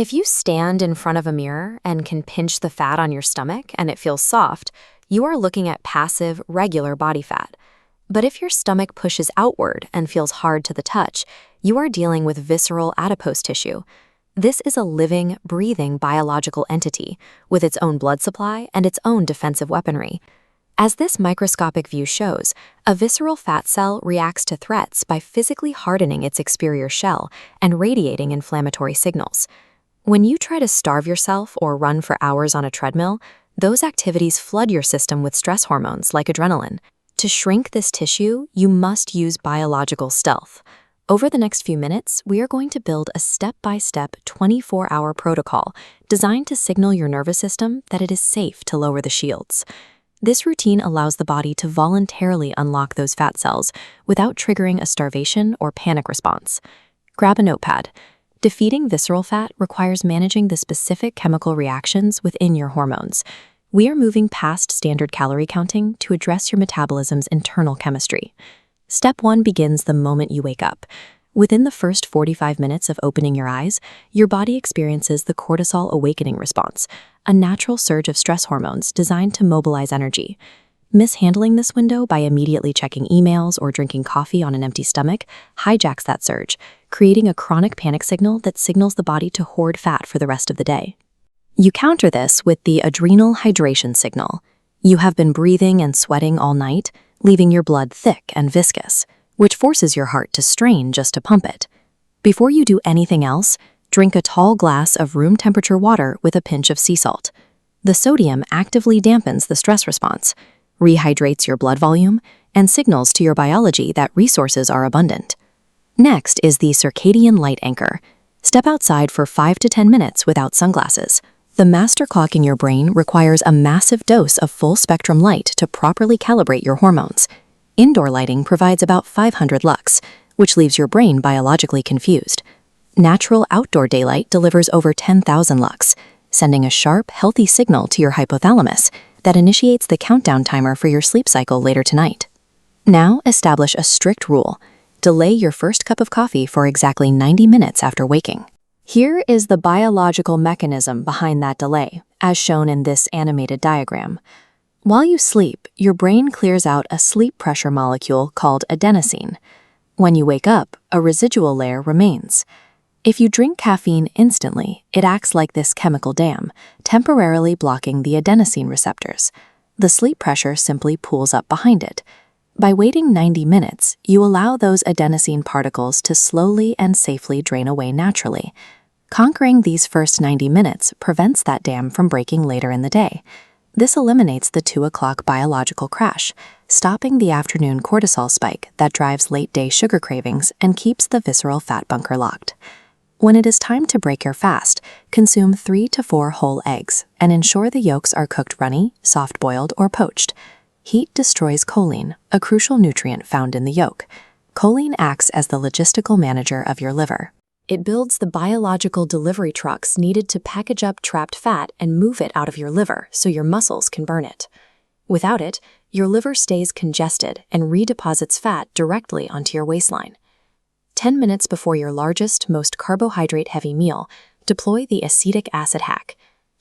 If you stand in front of a mirror and can pinch the fat on your stomach and it feels soft, you are looking at passive, regular body fat. But if your stomach pushes outward and feels hard to the touch, you are dealing with visceral adipose tissue. This is a living, breathing biological entity with its own blood supply and its own defensive weaponry. As this microscopic view shows, a visceral fat cell reacts to threats by physically hardening its exterior shell and radiating inflammatory signals. When you try to starve yourself or run for hours on a treadmill, those activities flood your system with stress hormones like adrenaline. To shrink this tissue, you must use biological stealth. Over the next few minutes, we are going to build a step-by-step 24-hour protocol designed to signal your nervous system that it is safe to lower the shields. This routine allows the body to voluntarily unlock those fat cells without triggering a starvation or panic response. Grab a notepad. Defeating visceral fat requires managing the specific chemical reactions within your hormones. We are moving past standard calorie counting to address your metabolism's internal chemistry. Step 1 begins the moment you wake up. Within the first 45 minutes of opening your eyes, your body experiences the cortisol awakening response, a natural surge of stress hormones designed to mobilize energy. Mishandling this window by immediately checking emails or drinking coffee on an empty stomach hijacks that surge, creating a chronic panic signal that signals the body to hoard fat for the rest of the day. You counter this with the adrenal hydration signal. You have been breathing and sweating all night, leaving your blood thick and viscous, which forces your heart to strain just to pump it. Before you do anything else, drink a tall glass of room temperature water with a pinch of sea salt. The sodium actively dampens the stress response, rehydrates your blood volume, and signals to your biology that resources are abundant. Next is the circadian light anchor. Step outside for 5 to 10 minutes without sunglasses. The master clock in your brain requires a massive dose of full-spectrum light to properly calibrate your hormones. Indoor lighting provides about 500 lux, which leaves your brain biologically confused. Natural outdoor daylight delivers over 10,000 lux, sending a sharp, healthy signal to your hypothalamus that initiates the countdown timer for your sleep cycle later tonight. Now, establish a strict rule. Delay your first cup of coffee for exactly 90 minutes after waking. Here is the biological mechanism behind that delay, as shown in this animated diagram. While you sleep, your brain clears out a sleep pressure molecule called adenosine. When you wake up, a residual layer remains. If you drink caffeine instantly, it acts like this chemical dam, temporarily blocking the adenosine receptors. The sleep pressure simply pools up behind it. By waiting 90 minutes, you allow those adenosine particles to slowly and safely drain away naturally. Conquering these first 90 minutes prevents that dam from breaking later in the day. This eliminates the 2 o'clock biological crash, stopping the afternoon cortisol spike that drives late-day sugar cravings and keeps the visceral fat bunker locked. When it is time to break your fast, consume 3 to 4 whole eggs and ensure the yolks are cooked runny, soft-boiled, or poached. Heat destroys choline, a crucial nutrient found in the yolk. Choline acts as the logistical manager of your liver. It builds the biological delivery trucks needed to package up trapped fat and move it out of your liver so your muscles can burn it. Without it, your liver stays congested and redeposits fat directly onto your waistline. 10 minutes before your largest, most carbohydrate-heavy meal, deploy the acetic acid hack.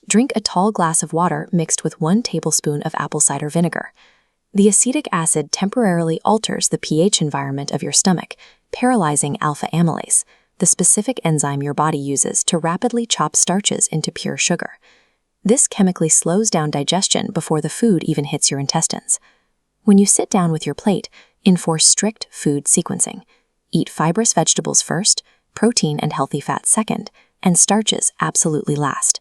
Drink a tall glass of water mixed with 1 tablespoon of apple cider vinegar. The acetic acid temporarily alters the pH environment of your stomach, paralyzing alpha amylase, the specific enzyme your body uses to rapidly chop starches into pure sugar. This chemically slows down digestion before the food even hits your intestines. When you sit down with your plate, enforce strict food sequencing. Eat fibrous vegetables first, protein and healthy fats second, and starches absolutely last.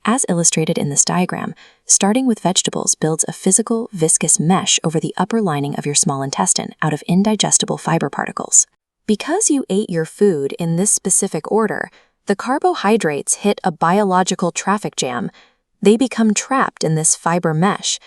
As illustrated in this diagram, starting with vegetables builds a physical, viscous mesh over the upper lining of your small intestine out of indigestible fiber particles. Because you ate your food in this specific order, the carbohydrates hit a biological traffic jam. They become trapped in this fiber mesh.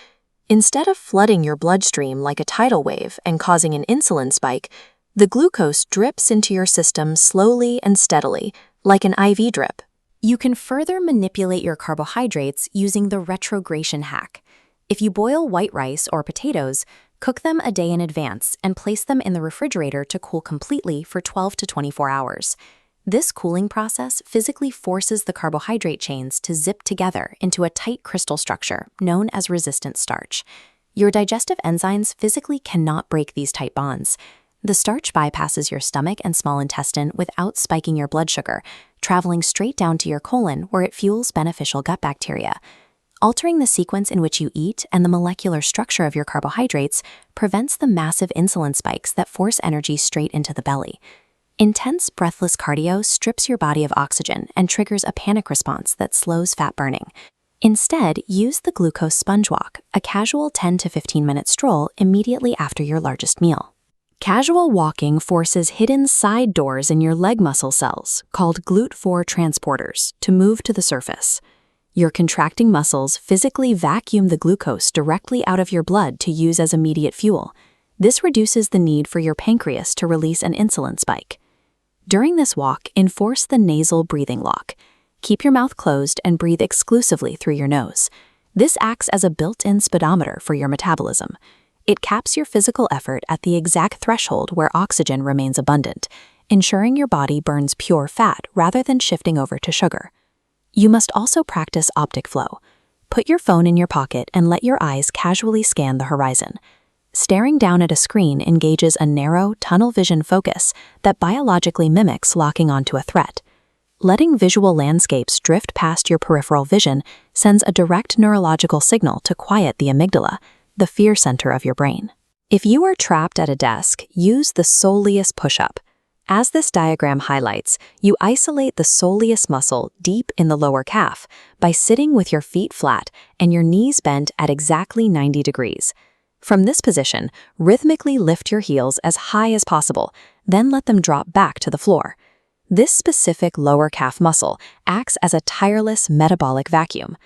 Instead of flooding your bloodstream like a tidal wave and causing an insulin spike, the glucose drips into your system slowly and steadily, like an IV drip. You can further manipulate your carbohydrates using the retrogradation hack. If you boil white rice or potatoes, cook them a day in advance and place them in the refrigerator to cool completely for 12 to 24 hours. This cooling process physically forces the carbohydrate chains to zip together into a tight crystal structure known as resistant starch. Your digestive enzymes physically cannot break these tight bonds. The starch bypasses your stomach and small intestine without spiking your blood sugar, traveling straight down to your colon where it fuels beneficial gut bacteria. Altering the sequence in which you eat and the molecular structure of your carbohydrates prevents the massive insulin spikes that force energy straight into the belly. Intense, breathless cardio strips your body of oxygen and triggers a panic response that slows fat burning. Instead, use the glucose sponge walk, a casual 10 to 15-minute stroll immediately after your largest meal. Casual walking forces hidden side doors in your leg muscle cells, called GLUT4 transporters, to move to the surface. Your contracting muscles physically vacuum the glucose directly out of your blood to use as immediate fuel. This reduces the need for your pancreas to release an insulin spike. During this walk, enforce the nasal breathing lock. Keep your mouth closed and breathe exclusively through your nose. This acts as a built-in speedometer for your metabolism. It caps your physical effort at the exact threshold where oxygen remains abundant, ensuring your body burns pure fat rather than shifting over to sugar. You must also practice optic flow. Put your phone in your pocket and let your eyes casually scan the horizon. Staring down at a screen engages a narrow, tunnel vision focus that biologically mimics locking onto a threat. Letting visual landscapes drift past your peripheral vision sends a direct neurological signal to quiet the amygdala, the fear center of your brain. If you are trapped at a desk, use the soleus push-up. As this diagram highlights, you isolate the soleus muscle deep in the lower calf by sitting with your feet flat and your knees bent at exactly 90 degrees. From this position, rhythmically lift your heels as high as possible, then let them drop back to the floor. This specific lower calf muscle acts as a tireless metabolic vacuum.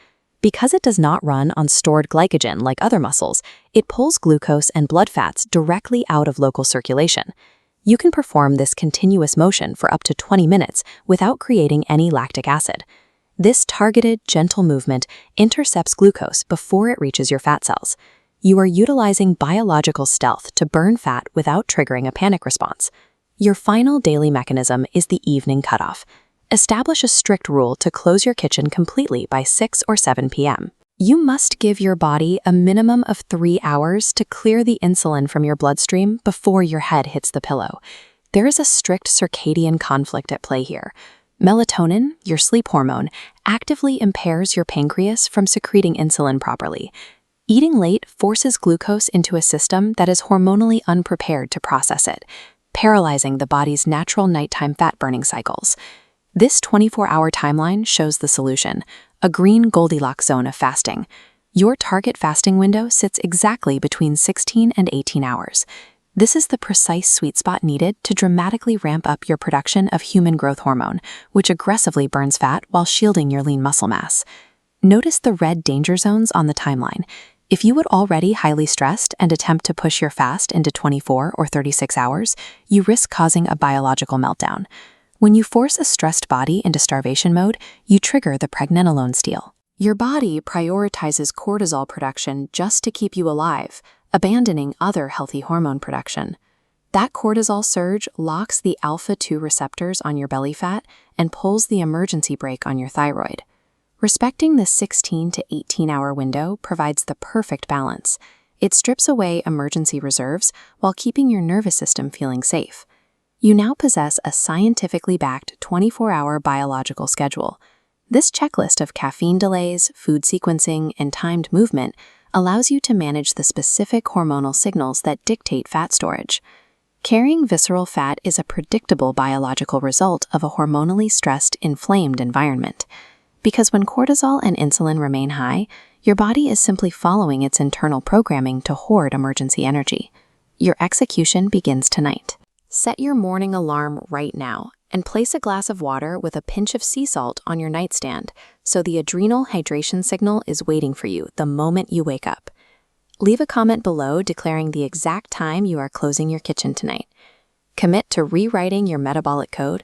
Because it does not run on stored glycogen like other muscles, it pulls glucose and blood fats directly out of local circulation. You can perform this continuous motion for up to 20 minutes without creating any lactic acid. This targeted, gentle movement intercepts glucose before it reaches your fat cells. You are utilizing biological stealth to burn fat without triggering a panic response. Your final daily mechanism is the evening cutoff. Establish a strict rule to close your kitchen completely by 6 or 7 p.m. You must give your body a minimum of 3 hours to clear the insulin from your bloodstream before your head hits the pillow. There is a strict circadian conflict at play here. Melatonin, your sleep hormone, actively impairs your pancreas from secreting insulin properly. Eating late forces glucose into a system that is hormonally unprepared to process it, paralyzing the body's natural nighttime fat-burning cycles. This 24-hour timeline shows the solution, a green Goldilocks zone of fasting. Your target fasting window sits exactly between 16 and 18 hours. This is the precise sweet spot needed to dramatically ramp up your production of human growth hormone, which aggressively burns fat while shielding your lean muscle mass. Notice the red danger zones on the timeline. If you would already highly stressed and attempt to push your fast into 24 or 36 hours, you risk causing a biological meltdown. When you force a stressed body into starvation mode, you trigger the pregnenolone steal. Your body prioritizes cortisol production just to keep you alive, abandoning other healthy hormone production. That cortisol surge locks the alpha-2 receptors on your belly fat and pulls the emergency brake on your thyroid. Respecting the 16 to 18-hour window provides the perfect balance. It strips away emergency reserves while keeping your nervous system feeling safe. You now possess a scientifically backed 24-hour biological schedule. This checklist of caffeine delays, food sequencing, and timed movement allows you to manage the specific hormonal signals that dictate fat storage. Carrying visceral fat is a predictable biological result of a hormonally stressed, inflamed environment. Because when cortisol and insulin remain high, your body is simply following its internal programming to hoard emergency energy. Your execution begins tonight. Set your morning alarm right now and place a glass of water with a pinch of sea salt on your nightstand so the adrenal hydration signal is waiting for you the moment you wake up. Leave a comment below declaring the exact time you are closing your kitchen tonight. Commit to rewriting your metabolic code